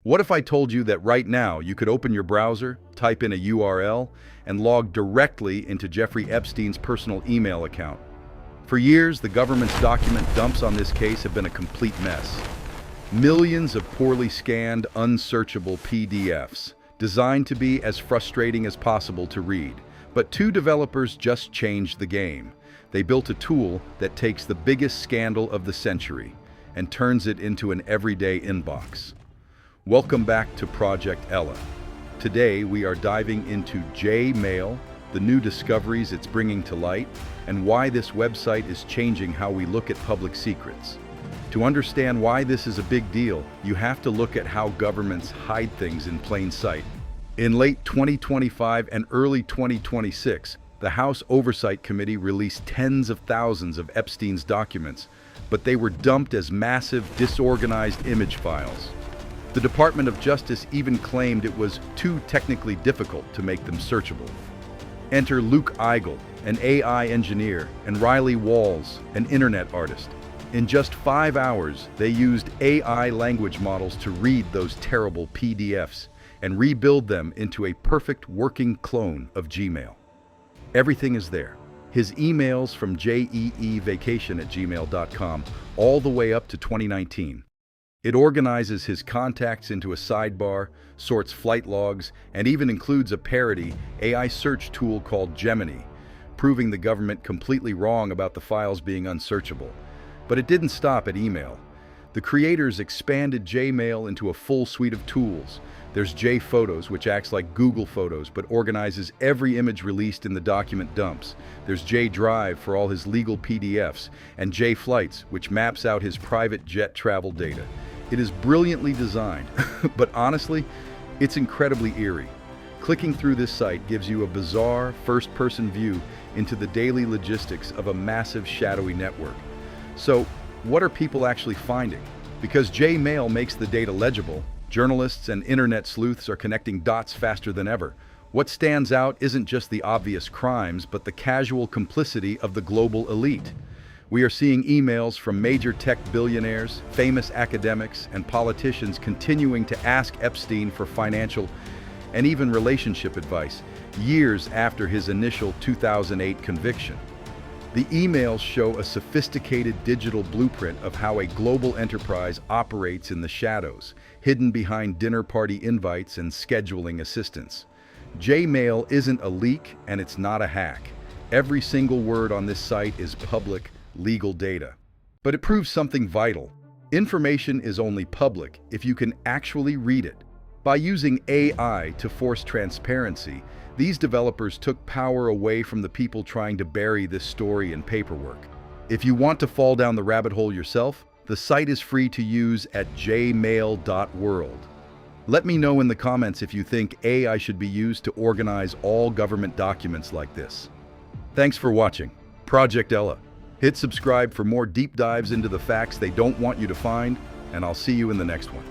What if I told you that right now you could open your browser, type in a URL, and log directly into Jeffrey Epstein's personal email account? For years, the government's document dumps on this case have been a complete mess. Millions of poorly scanned, unsearchable PDFs, designed to be as frustrating as possible to read. But two developers just changed the game. They built a tool that takes the biggest scandal of the century and turns it into an everyday inbox. Welcome back to Project Ella. Today we are diving into Jmail, the new discoveries it's bringing to light, and why this website is changing how we look at public secrets. To understand why this is a big deal, you have to look at how governments hide things in plain sight. In late 2025 and early 2026, the House Oversight Committee released tens of thousands of Epstein's documents, but they were dumped as massive, disorganized image files. The Department of Justice even claimed it was too technically difficult to make them searchable. Enter Luke Eigel, an AI engineer, and Riley Walls, an internet artist. In just 5 hours, they used AI language models to read those terrible PDFs and rebuild them into a perfect working clone of Gmail. Everything is there. His emails from jeevacation@gmail.com all the way up to 2019. It organizes his contacts into a sidebar, sorts flight logs, and even includes a parody AI search tool called Gemini, proving the government completely wrong about the files being unsearchable. But it didn't stop at email. The creators expanded Jmail into a full suite of tools. There's JPhotos, which acts like Google Photos but organizes every image released in the document dumps. There's JDrive for all his legal PDFs, and JFlights, which maps out his private jet travel data. It is brilliantly designed, but honestly, it's incredibly eerie. Clicking through this site gives you a bizarre, first-person view into the daily logistics of a massive, shadowy network. So, what are people actually finding? Because Jmail makes the data legible, journalists and internet sleuths are connecting dots faster than ever. What stands out isn't just the obvious crimes, but the casual complicity of the global elite. We are seeing emails from major tech billionaires, famous academics, and politicians continuing to ask Epstein for financial and even relationship advice, years after his initial 2008 conviction. The emails show a sophisticated digital blueprint of how a global enterprise operates in the shadows, hidden behind dinner party invites and scheduling assistants. Jmail isn't a leak, and it's not a hack. Every single word on this site is public, legal data. But it proves something vital. Information is only public if you can actually read it. By using AI to force transparency, these developers took power away from the people trying to bury this story in paperwork. If you want to fall down the rabbit hole yourself, the site is free to use at jmail.world. Let me know in the comments if you think AI should be used to organize all government documents like this. Thanks for watching. Project Ella. Hit subscribe for more deep dives into the facts they don't want you to find, and I'll see you in the next one.